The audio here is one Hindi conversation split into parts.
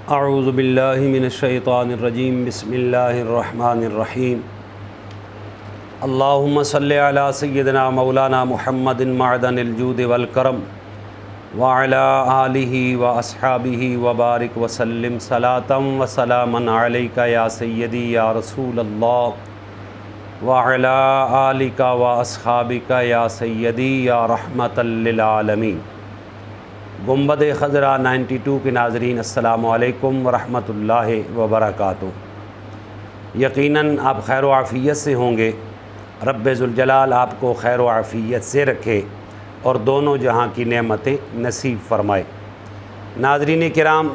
अऊज़ु बिल्लाहि मिनश्शैतानिर्रजीम बिस्मिल्लाहिर्रहमानिर्रहीम अल्लाहुम्मा सल्लि अला सय्यिदिना मौलाना मुहम्मदिन मअदनिल जूदि वल करम व अला आलिहि व अस्हाबिहि व बारिक व सल्लिम सलातम व सलामन अलैका या सय्यदी या रसूलल्लाह व अला आलिका व अस्हाबिका या सय्यदी या रहमतल लिल आलमीन। गुंबद खज़रा 92 के नाज़रीन अस्सलामु अलैकुम व रहमतुल्लाहि व बरकातुहू। यकीनन आप खैर व आफ़ियत से होंगे। रब्बे ज़ुल जलाल आपको खैर व आफ़ियत से रखे और दोनों जहां की नेमतें नसीब फ़रमाए। नाज़रीन किराम,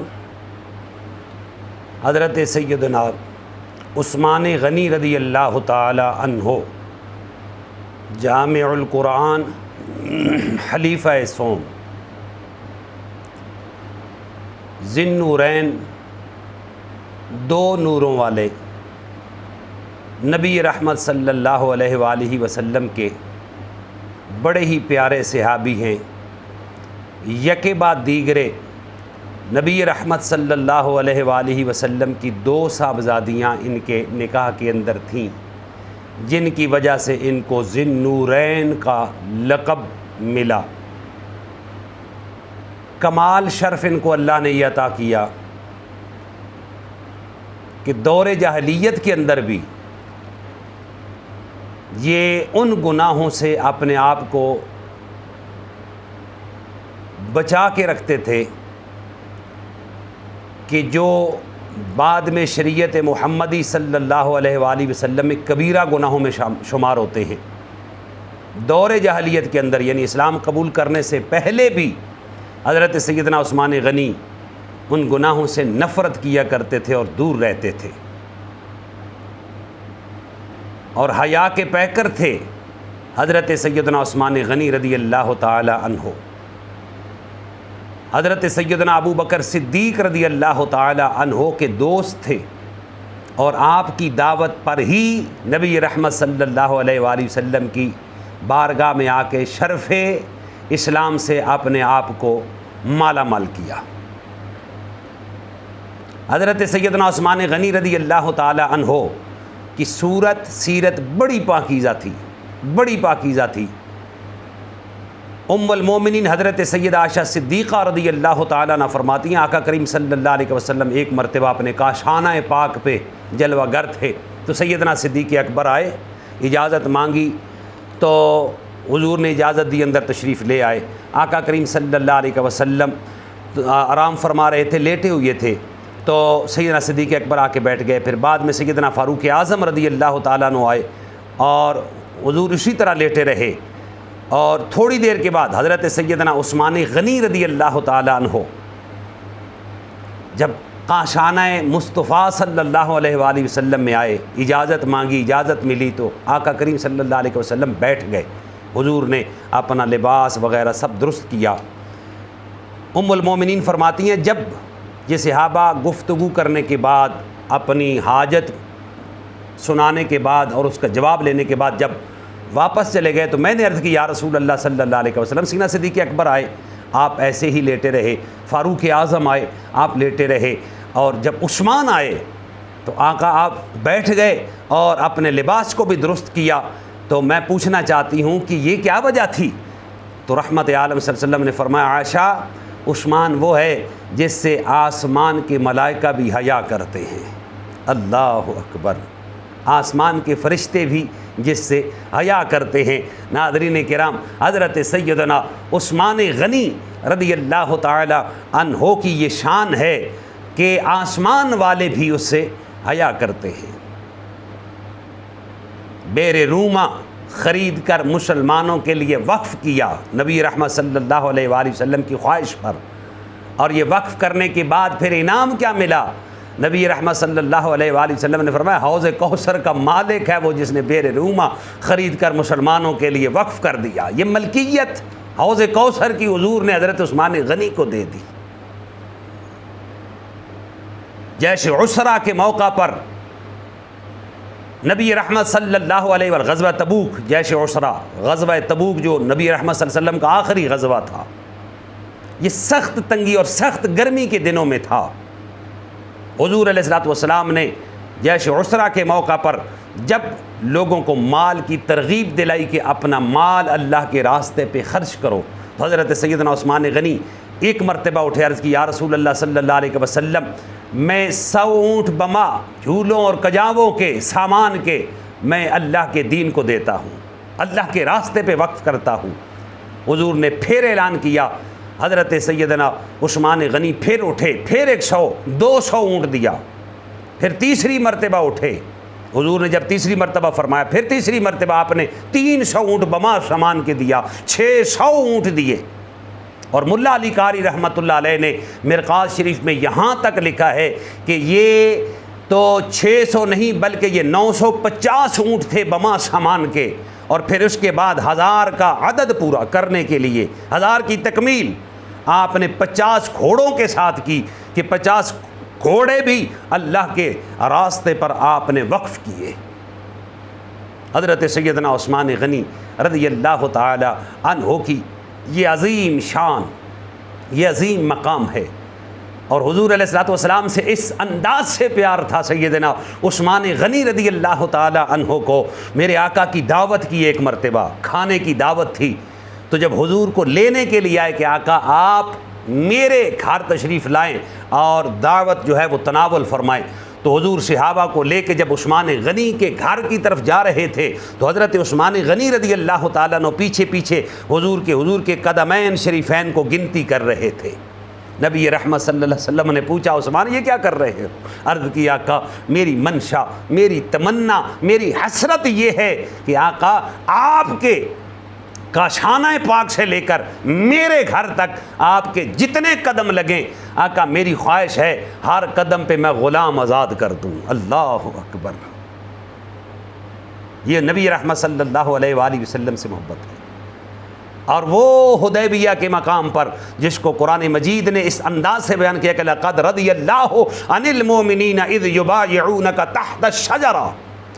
हज़रत सय्यदना उस्मान गनी रज़ी अल्लाह ताला अन्हो जामिउल कुरान खलीफ़ा सोम ज़िन्नूरैन दो नूरों वाले नबी रहमत सल्लल्लाहु अलैहि वसल्लम के बड़े ही प्यारे सहाबी हैं। यके बाद दीगरे नबी रहमत सल्लल्लाहु अलैहि वसल्लम की दो साहबजादियाँ इनके निकाह के अंदर थीं, जिनकी वजह से इनको ज़िन्नूरैन का लक़ब मिला। कमाल शर्फ़ इनको अल्लाह ने यह अता किया कि दौरे जाहलियत के अंदर भी ये उन गुनाहों से अपने आप को बचा के रखते थे कि जो बाद में शरीयत मुहम्मदी सल्लल्लाहु अलैहि वसल्लम में कबीरा गुनाहों में शुमार होते हैं। दौरे जाहलियत के अंदर यानी इस्लाम कबूल करने से पहले भी हज़रत सय्यदना उस्मान गनी उन गुनाहों से नफ़रत किया करते थे और दूर रहते थे और हया के पैकर थे। हज़रत सय्यदना उस्मान गनी रज़ी अल्लाह ताला अन्हो हज़रत सय्यदना अबू बकर सिद्दीक़ रज़ी अल्लाह ताला अन्हो के दोस्त थे और आपकी दावत पर ही नबी रहमत सल्लल्लाहु अलैहि वसल्लम की बारगाह में आके शर्फ़े इस्लाम से अपने आप को माला माल किया। हज़रत सय्यदना उस्मान गनी रज़ी अल्लाह ताला अन्हो की सूरत सीरत बड़ी पाकीज़ा थी, बड़ी पाकीज़ा थी। उम्मुल मोमिनीन हज़रत सय्यदा आयशा सिद्दीक़ा रज़ी अल्लाह ताला अन्हा फरमाती हैं, आका करीम सल्लल्लाहु अलैहि वसल्लम एक मरतबा अपने काशाना पाक पे जलवागर थे तो सय्यदना सिद्दीक़ अकबर आए, इजाज़त मांगी तो हुज़ूर ने इजाज़त दी, अंदर तशरीफ़ ले आए। आका करीम सल्लल्लाहु अलैहि वसल्लम आराम फरमा रहे थे, लेटे हुए थे, तो सय्यदना सिद्दीक़ अकबर आके बैठ गए। फिर बाद में सय्यदना फ़ारूक़ आज़म रज़ी अल्लाह ताला अन्हु आए और हुज़ूर इसी तरह लेटे रहे और थोड़ी देर के बाद हज़रत सय्यदना उस्मान गनी रज़ी अल्लाह ताला अन्हु जब काशाना मुस्तफ़ा सल्लल्लाहु अलैहि वसल्लम में आए, इजाज़त मांगी, इजाज़त मिली तो आका करीम सल्लल्लाहु अलैहि वसल्लम बैठ गए। हुज़ूर ने अपना लिबास वग़ैरह सब दुरुस्त किया। उम्मुल मोमिनीन फरमाती हैं, जब ये सहाबा गुफ्तगू करने के बाद, अपनी हाजत सुनाने के बाद और उसका जवाब लेने के बाद जब वापस चले गए तो मैंने अर्ज़ की, या रसूल अल्लाह सल्लल्लाहु अलैहि वसल्लम, सीना सिद्दीक़ अकबर आए, आप ऐसे ही लेटे रहे, फ़ारूक़ आज़म आए, आप लेटे रहे, और जब उस्मान आए तो आका आप बैठ गए और अपने लिबास को भी दुरुस्त किया। तो मैं पूछना चाहती हूँ कि ये क्या वजह थी? तो रहमत आलम सल्लल्लाहु अलैहि वसल्लम ने फरमाया, आयशा, उस्मान वो है जिससे आसमान के मलाइका भी हया करते हैं। अल्लाह अकबर, आसमान के फ़रिश्ते भी जिससे हया करते हैं। नाज़रीन किराम, हज़रत सय्यदना उस्मान गनी रज़ी अल्लाह ताला अन्हो की ये शान है कि आसमान वाले भी उससे हया करते हैं। बेरे रूमा ख़रीद कर मुसलमानों के लिए वक्फ़ किया नबी रहमत सल्लल्लाहु अलैहि वसल्लम की ख्वाहिश पर, और ये वक्फ़ करने के बाद फिर इनाम क्या मिला? नबी रहमत सल्लल्लाहु अलैहि वसल्लम ने फरमाया, हौज़ कौसर का मालिक है वो जिसने बेरे रूमा ख़रीद कर मुसलमानों के लिए वक्फ़ कर दिया। ये मलकियत हौज़ कौसर की हुज़ूर ने हज़रत उस्मान गनी को दे दी। जैसे उसरा के मौका पर नबी रहमत सल्लल्लाहु अलैहि वसल्लम ग़ज़वा तबूक, जैसे उसरा ग़ज़वा तबूक जो नबी रहमत सल्लल्लाहु अलैहि वसल्लम का आखिरी ग़ज़वा था, ये सख्त तंगी और सख्त गर्मी के दिनों में था। हुजूर अलैहिस्सलातु वस्सलाम ने जैश उसरा के मौका पर जब लोगों को माल की तरगीब दिलाई कि अपना माल अल्लाह के रास्ते पे ख़र्च करो, तो हज़रत सैयदना उस्मान गनी एक मरतबा उठे, अर्ज़ की या रसूल अल्लाह सल्लल्लाहु अलैहि वसल्लम, मैं 100 ऊँट बमा झूलों और कजावों के सामान के मैं अल्लाह के दीन को देता हूँ, अल्लाह के रास्ते पे वक्फ़ करता हूँ। हुजूर ने फिर ऐलान किया, हज़रत सैयदना उस्मान गनी फिर उठे, फिर 200 ऊँट दिया। फिर तीसरी मरतबा उठे, हुजूर ने जब तीसरी मरतबा फरमाया, फिर तीसरी मरतबा आपने 300 ऊँट बमा सामान के दिया, 600 ऊँट दिए। और मुल्ला अली कारी रहमतुल्लाह अलैह ने मिरकात शरीफ में यहाँ तक लिखा है कि ये तो 600 नहीं बल्कि ये 950 ऊँट थे बमा सामान के। और फिर उसके बाद 1000 का अदद पूरा करने के लिए, 1000 की तकमील आपने 50 घोड़ों के साथ की कि 50 घोड़े भी अल्लाह के रास्ते पर आपने वक्फ़ किए। हज़रत सैयदना उस्मान गनी रज़ियल्लाहु ताला अन्हो की ये अज़ीम शान, ये अज़ीम मकाम है। और हुज़ूर अलैहिस्सलातु वस्सलाम से इस अंदाज से प्यार था सैयदना उस्मान गनी रज़ियल्लाहु ताला अन्हो को। मेरे आका की दावत की एक मरतबा, खाने की दावत थी, तो जब हुज़ूर को लेने के लिए आए कि आका आप मेरे घर तशरीफ़ लाएँ और दावत जो है वो तनावल फरमाएँ, तो हुजूर सहाबा को लेके जब उस्मान गनी के घर की तरफ जा रहे थे तो हज़रत उस्मान गनी रज़ियल्लाहु ताला अन्हु पीछे पीछे हुजूर के कदमैन शरीफैन को गिनती कर रहे थे। नबी रहमत सल्लल्लाहु अलैहि वसल्लम ने पूछा, उस्मान ये क्या कर रहे हैं? अर्ज़ की आका मेरी मंशा, मेरी तमन्ना, मेरी हसरत ये है कि आका आपके काशाना पाक से लेकर मेरे घर तक आपके जितने कदम लगें, आका मेरी ख्वाहिश है हर कदम पे मैं ग़ुलाम आज़ाद कर दूँ। अल्लाह अकबर। ये नबी रहमत सल्लल्लाहु अलैहि वसल्लम से मोहब्बत है। और वो हुदैबिया के मकाम पर जिसको कुरान मजीद ने इस अंदाज से बयान किया कि लक़द रज़ियल्लाहु अनिल मोमिनीन इज़ युबायिऊनका तहत शजरा,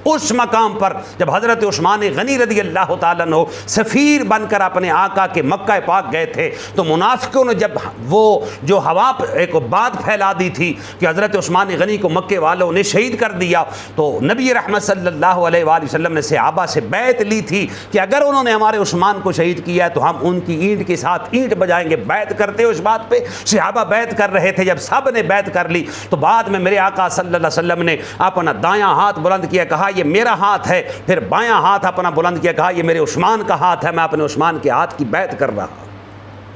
उस मकाम पर जब हज़रत उस्मान गनी रज़ियल्लाहु ताला अन्हु सफ़ीर बनकर अपने आका के मक्का पाक गए थे, तो मुनाफिकों ने जब वो जो हवा एक बात फैला दी थी कि हज़रत उस्मान गनी को मक्के वालों ने शहीद कर दिया, तो नबी रहमत सल्लल्लाहु अलैहि वसल्लम ने सहाबा से बैत ली थी कि अगर उन्होंने हमारे उस्मान को शहीद किया है तो हम उनकी ईंट के साथ ईंट बजाएंगे। बैत करते उस बात पर सहाबा बैत कर रहे थे। जब सब ने बैत कर ली तो बाद में मेरे आका सल्लल्लाहु अलैहि वसल्लम ने अपना दायां हाथ बुलंद किया, कहा ये मेरा हाथ है, फिर बायां हाथ अपना बुलंद किया, कहा ये मेरे उस्मान का हाथ है, मैं अपने उस्मान के हाथ की बैत कर रहा हूँ,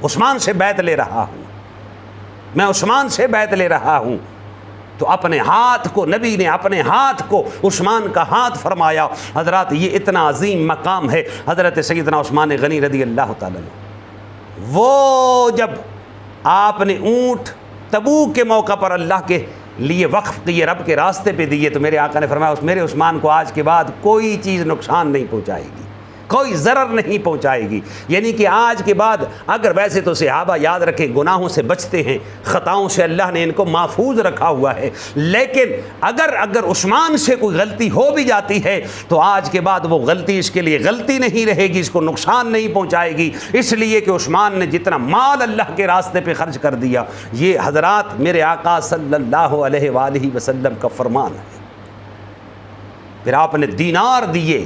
उस्मान से बैत ले रहा हूँ, मैं उस्मान से बैत ले रहा हूँ। तो अपने हाथ को नबी ने अपने हाथ को उस्मान का हाथ फरमाया। हजरत ये इतना अजीम मकाम है हज़रत सैयदना उस्मान गनी रज़ियल्लाहु ताला अन्हु। वो जब आपने ऊँट तबूक के मौका पर अल्लाह के लिए वक्फ़ किए, रब के रास्ते पे दिए, तो मेरे आका ने फरमाया उस मेरे उस्मान को आज के बाद कोई चीज़ नुकसान नहीं पहुंचाएगी, कोई ज़रर नहीं पहुंचाएगी। यानी कि आज के बाद अगर वैसे तो सहाबा याद रखें गुनाहों से बचते हैं, ख़ताओं से अल्लाह ने इनको महफूज रखा हुआ है, लेकिन अगर उस्मान से कोई गलती हो भी जाती है तो आज के बाद वो गलती इसके लिए गलती नहीं रहेगी, इसको नुकसान नहीं पहुंचाएगी, इसलिए कि उस्मान ने जितना माल अल्लाह के रास्ते पे खर्च कर दिया। ये हज़रात मेरे आका सल्लल्लाहु अलैहि वसल्लम का फरमान है। फिर आपने दीनार दिए।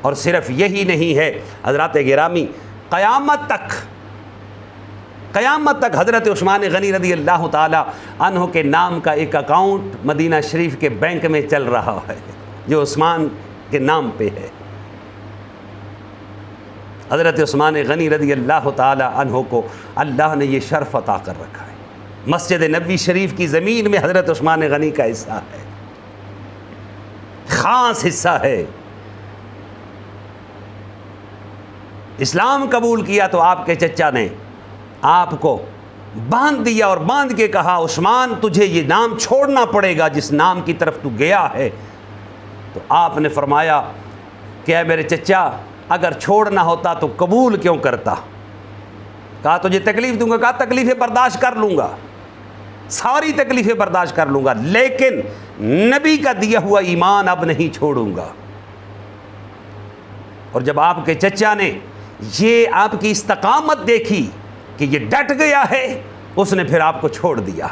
और सिर्फ यही नहीं है हज़रात गिरामी, क़यामत तक हज़रत उस्मान गनी रज़ियल्लाहु ताला अन्हु के नाम का एक अकाउंट मदीना शरीफ के बैंक में चल रहा है जो उस्मान के नाम पे है। हज़रत उस्मान गनी रज़ियल्लाहु ताला अन्हु को अल्लाह ने ये शर्फ़ अता कर रखा है। मस्जिद नबी शरीफ की ज़मीन में हज़रत उस्मान गनी का हिस्सा है, ख़ास हिस्सा है। इस्लाम कबूल किया तो आपके चचा ने आपको बांध दिया और बांध के कहा उस्मान तुझे ये नाम छोड़ना पड़ेगा जिस नाम की तरफ तू गया है। तो आपने फरमाया क्या मेरे चचा अगर छोड़ना होता तो कबूल क्यों करता। कहा तुझे तकलीफ़ दूंगा, कहा तकलीफ़ें बर्दाश्त कर लूँगा, सारी तकलीफ़ें बर्दाश्त कर लूँगा, लेकिन नबी का दिया हुआ ईमान अब नहीं छोड़ूंगा। और जब आपके चचा ने ये आपकी इस्तकामत देखी कि ये डट गया है, उसने फिर आपको छोड़ दिया।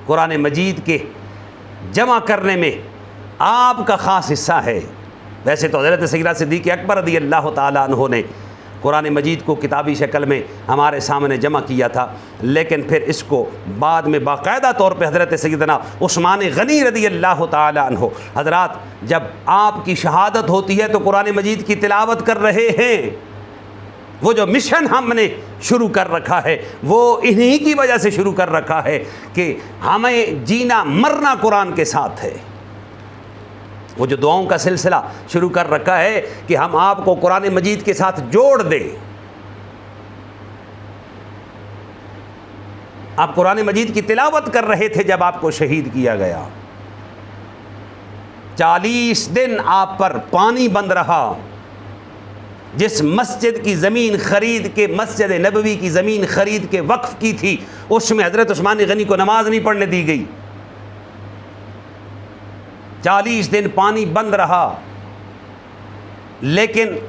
कुरान मजीद के जमा करने में आपका ख़ास हिस्सा है। वैसे तो हज़रत सैयदा सिद्दीक़ अकबर रज़ी अल्लाह ताला अन्हु ने कुरान मजीद को किताबी शक्ल में हमारे सामने जमा किया था, लेकिन फिर इसको बाद में बाकायदा तौर पे हज़रत सैयदना उस्मान गनी रज़ी अल्लाह ताला अन्हु हज़रात जब आपकी शहादत होती है तो कुरान मजीद की तिलावत कर रहे हैं। वो जो मिशन हमने शुरू कर रखा है वो इन्हीं की वजह से शुरू कर रखा है कि हमें जीना मरना कुरान के साथ है। वो जो दुआओं का सिलसिला शुरू कर रखा है कि हम आपको कुरान मजीद के साथ जोड़ दें। आप कुरान मजीद की तिलावत कर रहे थे जब आपको शहीद किया गया। 40 दिन आप पर पानी बंद रहा। जिस मस्जिद की ज़मीन ख़रीद के, मस्जिद नबवी की ज़मीन ख़रीद के वक्फ़ की थी, उसमें हज़रत उस्मान गनी को नमाज नहीं पढ़ने दी गई। 40 दिन पानी बंद रहा, लेकिन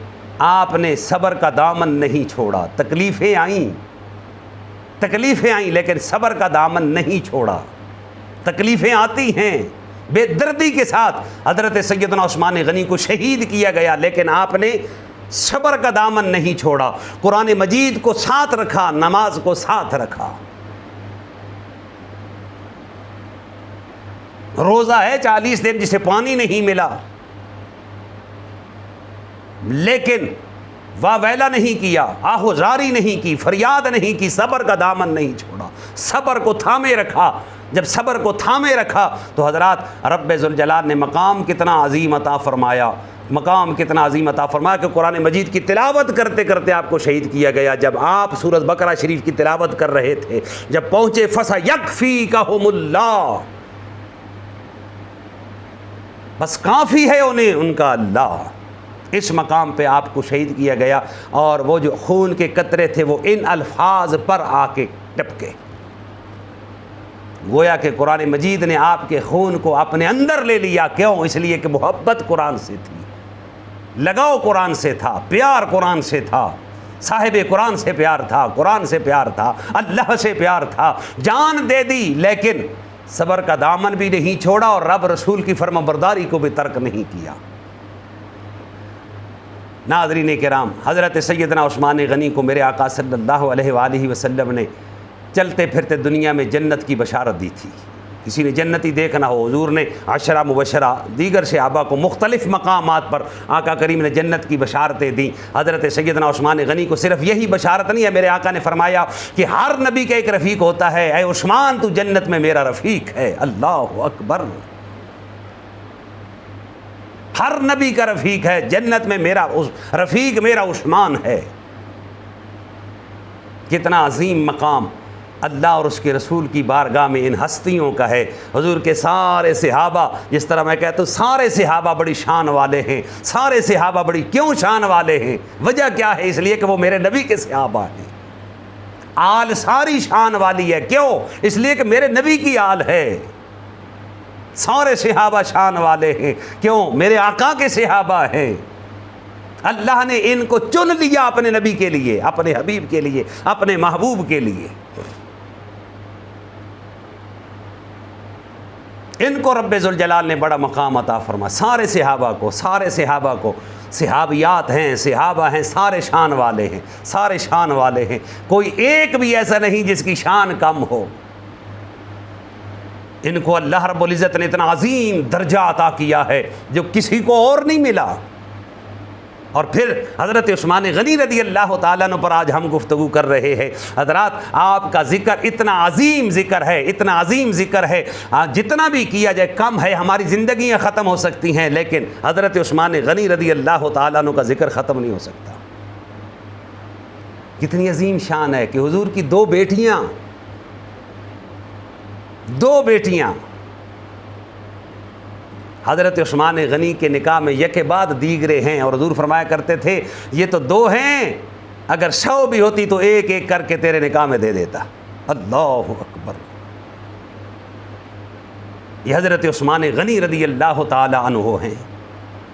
आपने सब्र का दामन नहीं छोड़ा। तकलीफ़ें आईं लेकिन सब्र का दामन नहीं छोड़ा। तकलीफ़ें आती हैं, बेदर्दी के साथ हज़रत सैयदना उस्मान गनी को शहीद किया गया, लेकिन आपने सब्र का दामन नहीं छोड़ा। कुरान मजीद को साथ रखा, नमाज को साथ रखा। रोज़ा है 40 दिन जिसे पानी नहीं मिला, लेकिन वावेला नहीं किया, आहोजारी नहीं की, फरियाद नहीं की, सब्र का दामन नहीं छोड़ा, सब्र को थामे रखा। जब सब्र को थामे रखा तो हज़रात रब्बे ज़ुल जलाल ने मकाम कितना अजीम अता फरमाया, मकाम कितना अजीम अता फरमाया कि कुरान मजीद की तिलावत करते करते आपको शहीद किया गया। जब आप सूरत बकरा शरीफ की तिलावत कर रहे थे, जब पहुँचे फसा यकफ़ीकहुमुल्लाह, बस काफ़ी है उन्हें उनका अल्लाह, इस मकाम पे आपको शहीद किया गया। और वो जो खून के कतरे थे वो इन अल्फाज पर आके टपके। गोया कि कुरान मजीद ने आपके खून को अपने अंदर ले लिया। क्यों? इसलिए कि मोहब्बत कुरान से थी, लगाव कुरान से था, प्यार कुरान से था, साहिब कुरान से प्यार था, कुरान से प्यार था, अल्लाह से प्यार था। जान दे दी लेकिन सब्र का दामन भी नहीं छोड़ा और रब रसूल की फर्माबरदारी को भी तर्क नहीं किया। नाज़रीन किराम, हज़रत सैयदना उस्मान गनी को मेरे आका सल्लल्लाहु अलैहि वसल्लम ने चलते फिरते दुनिया में जन्नत की बशारत दी थी। किसी ने जन्नती देखना हो, हुजूर ने अशरा मुबशरा दीगर सहाबा को मुख्तलिफ़ मकामात पर आका करीम ने जन्नत की बशारतें दी। हज़रत सैयदना उस्मान गनी को सिर्फ यही बशारत नहीं है, मेरे आका ने फरमाया कि हर नबी का एक रफ़ीक होता है। ऐ उस्मान तू जन्नत में मेरा रफ़ीक है। अल्लाह अकबर, हर नबी का रफ़ीक है जन्नत में, मेरा रफ़ीक मेरा उस्मान है। कितना अजीम मकाम अल्लाह और उसके रसूल की बारगाह में इन हस्तियों का है। हुजूर के सारे सहाबा, जिस तरह मैं कहता हूँ सारे सहाबा बड़ी शान वाले हैं। सारे सहाबा बड़ी क्यों शान वाले हैं? वजह क्या है? इसलिए कि वो मेरे नबी के सहाबा हैं। आल सारी शान वाली है। क्यों? इसलिए कि मेरे नबी की आल है। सारे सहाबा शान वाले हैं। क्यों? मेरे आका के सहाबा हैं। अल्लाह ने इनको चुन लिया अपने नबी के लिए, अपने हबीब के लिए, अपने महबूब के लिए। इनको रब्बे ज़ुल जलाल ने बड़ा मकाम अता फरमा। सारे सहाबा को, सारे सहाबा को, सहाबियात हैं, सहाबा हैं, सारे शान वाले हैं, सारे शान वाले हैं। कोई एक भी ऐसा नहीं जिसकी शान कम हो। इनको अल्लाह रब्बुल इज़्ज़त ने इतना अजीम दर्जा अता किया है जो किसी को और नहीं मिला। और फिर हज़रत उस्मान गनी रज़ी अल्लाह ताला अन्हु पर आज हम गुफ्तगू कर रहे हैं। हज़रात आपका ज़िक्र इतना अजीम ज़िक्र है, इतना अजीम ज़िक्र है, जितना भी किया जाए कम है। हमारी ज़िंदगियाँ ख़त्म हो सकती हैं लेकिन हज़रत उस्मान गनी रज़ी अल्लाह ताला अन्हु का ज़िक्र ख़त्म नहीं हो सकता। कितनी अजीम शान है कि हुजूर की दो बेटियाँ हज़रत उस्मान गनी के निकाह में यके बाद दीगरे हैं। और हुजूर फरमाया करते थे ये तो दो हैं, अगर 100 भी होती तो एक एक करके तेरे निकाह में दे देता। अल्लाह अकबर। ये हज़रत उस्मान गनी रज़ी अल्लाह ताला अन्हु हैं।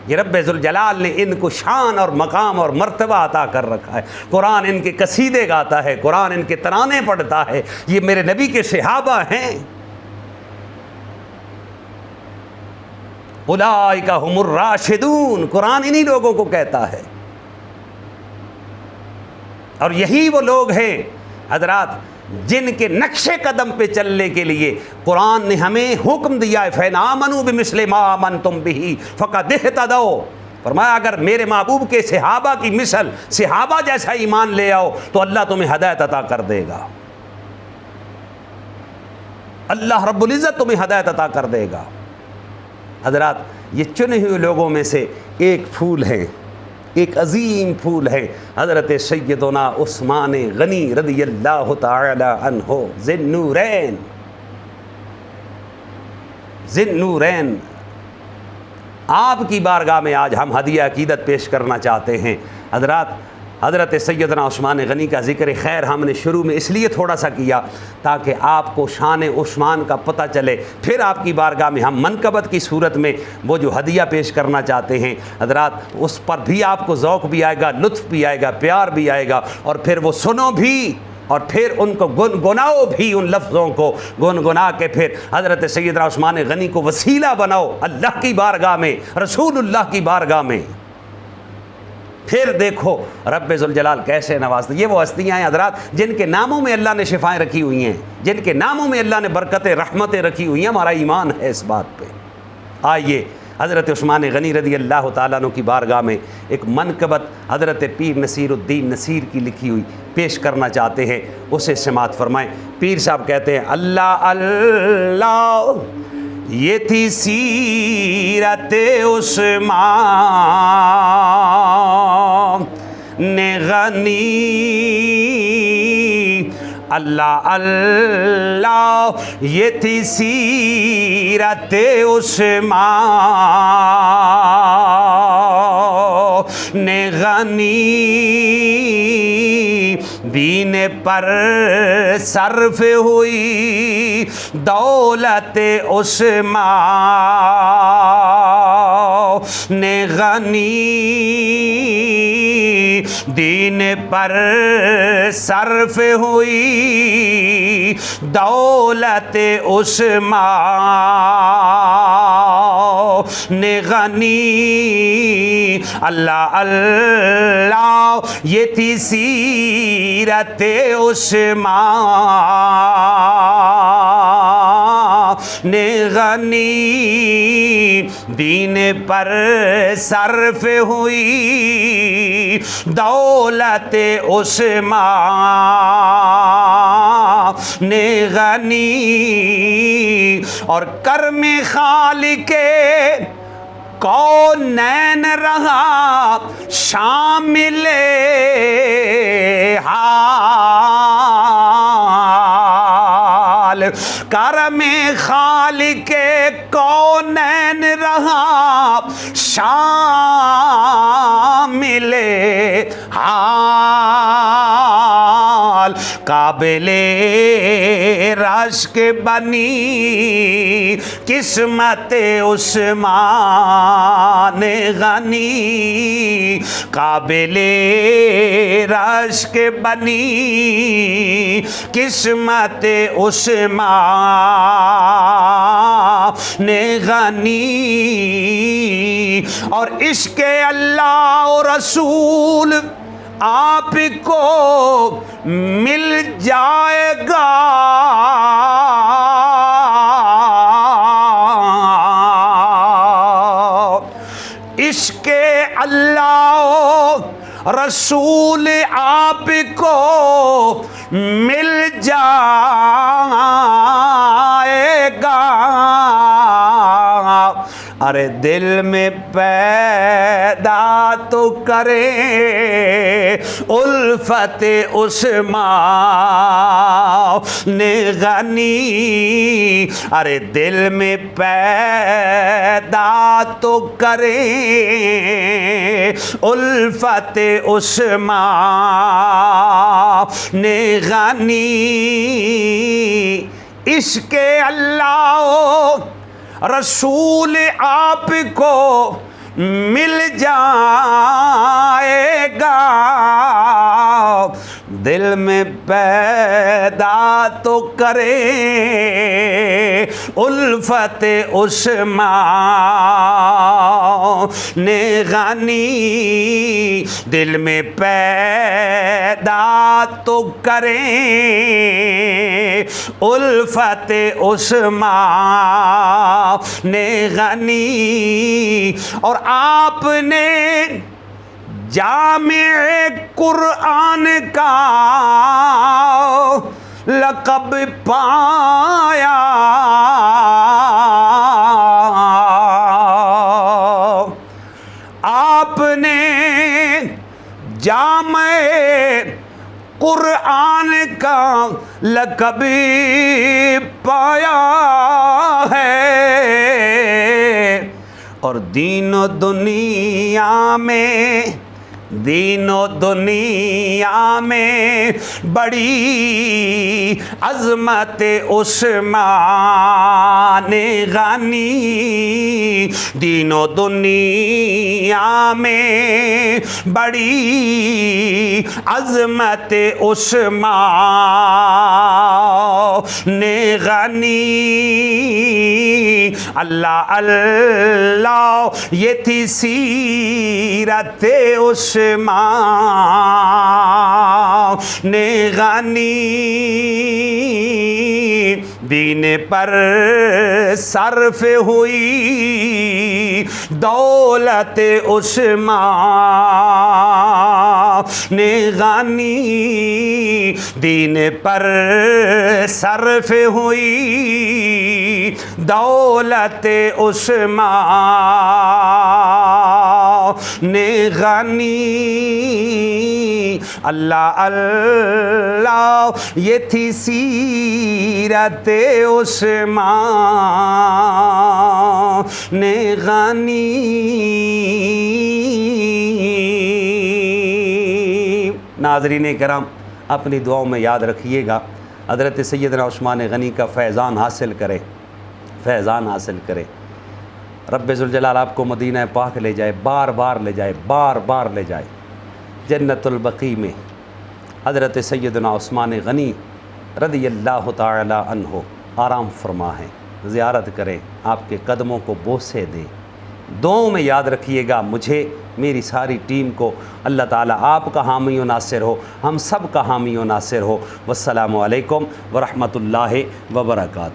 ये रब्बे ज़ुल जलाल ने इनको शान और मकाम और मर्तबा अता कर रखा है। कुरान इनके कसीदे गाता है, कुरान इनके तराने पढ़ता है। ये मेरे नबी के सहाबा हैं। उलाइका हुमुर राशिदून, कुरान इन्हीं लोगों को कहता है। और यही वो लोग हैं हजरात जिनके नक्शे कदम पे चलने के लिए कुरान ने हमें हुक्म दिया है, फ़ैनामनू बिमिस्लि मा आमनतुम बिही फ़क़द इह्तदौ। फरमाया अगर मेरे महबूब के सहाबा की मिसल, सहाबा जैसा ईमान ले आओ तो अल्लाह तुम्हें हदायत अता कर देगा, अल्लाह रब्बुल इज़्ज़त तुम्हें हदायत अता कर देगा। हजरात ये चुने हुए लोगों में से एक फूल है, एक अजीम फूल है हज़रत सैयदना उस्मान गनी रज़ियल्लाहु ताला अन्हु ज़िन्नूरैन। ज़िन्नूरैन आपकी बारगाह में आज हम हदिया अकीदत पेश करना चाहते हैं। हजरात हज़रत सैयदना उस्मान गनी का ज़िक्र खैर हमने शुरू में इसलिए थोड़ा सा किया ताकि आपको शान उस्मान का पता चले, फिर आपकी बारगाह में हम मनकबत की सूरत में वो जो हदिया पेश करना चाहते हैं हजरात उस पर भी आपको ज़ौक़ भी आएगा, लुत्फ़ भी आएगा, प्यार भी आएगा, और फिर वो सुनो भी और फिर उनको गुनगुनाओ भी, उन लफ्ज़ों को गुनगुना के फिर हज़रत सैयदना उस्मान गनी को वसीला बनाओ अल्लाह की बारगाह में, रसूलुल्लाह की बारगाह में। फिर देखो रब्बे ज़ुल जलाल कैसे नवाजते। ये वो हस्तियाँ हैं हज़रात जिनके नामों में अल्लाह ने शिफाएँ रखी हुई हैं, जिनके नामों में अल्लाह ने बरकतें रहमतें रखी हुई हैं। हमारा ईमान है इस बात पे। आइए हज़रत उस्मान गनी रज़ियल्लाहु ताला अन्हु की बारगाह में एक मनकबत हज़रत पीर नसीरुद्दीन नसीर की लिखी हुई पेश करना चाहते हैं, उसे समात फरमाएँ। पीर साहब कहते हैं अल्लाह अल्लाह ये थी सीरत उस्मान गनी, अल्लाह अल्लाह ये थी सीरत उस्मान गनी, दीन पर सर्फ हुई दौलत उस्मान गनी, दीन पर सर्फ हुई दौलत उस्मान गनी, अल्लाह अल्लाह ये थी सीरत उस्मान गनी, दीन पर सर्फ हुई दौलत उस्मान गनी, और कर्म खालिके कौनैन रहा शामिले हाल, करम खालिके कौनैन रहा शामिले हाल, काबिले रश्क बनी किस्मत उस्मान गनी, काबिले रश्क बनी किस्मत उस्मान गनी, और इश्क़ अल्लाह और रसूल आपको मिल जाएगा, इश्क़ अल्लाह रसूल आपको मिल जाएगा, अरे दिल में पैदा तो करे उल्फत उस्मान गनी, अरे दिल में पैदा तो करे उल्फत उस्मान गनी, इश्क़ अल्लाह रसूल आपको मिल जाएगा, दिल में पैदा तो करे उल्फत उस्मान गनी दिल में पैदा तो करें उल्फत उस्मान गनी। और आपने जामे कुरान का लक़ब पाया, आपने जामे कुरान का लक़ब पाया है। और दीनो दुनिया में, दीनो दुनिया में बड़ी अज़मत उस्मान गनी। दीनो दुनिया में बड़ी अज़मत उस्मान गनी। अल्लाह अल्लाह ये थी सीरत उस्मान गनी। दीन पर सर्फ हुई दौलत उस्मान गनी। दीन पर सर्फ हुई दौलत उस्मान गनी। अल्लाह अल्लाह ये थी सीरत उस्मान गनी। नाज़रीन करम, अपनी दुआओं में याद रखिएगा, हज़रत सैयदना उस्मान गनी का फैज़ान हासिल करें, फैज़ान हासिल करें। रब्बे ज़ुल जलाल आपको मदीना पाक ले जाए, बार बार ले जाए, बार बार ले जाए। जन्नतुल बकी में हज़रत सैयदना उस्मान गनी रज़ियल्लाहु ताला अन्हो आराम फरमा है, ज़ियारत करें, आपके कदमों को बोसे दें। दुआओं में याद रखिएगा मुझे, मेरी सारी टीम को। अल्लाह ताला आपका हामी व नासिर हो, हम सब का हामी व नासिर हो। वस्सलामु अलैकुम व रहमतुल्लाहि व बरकातहू।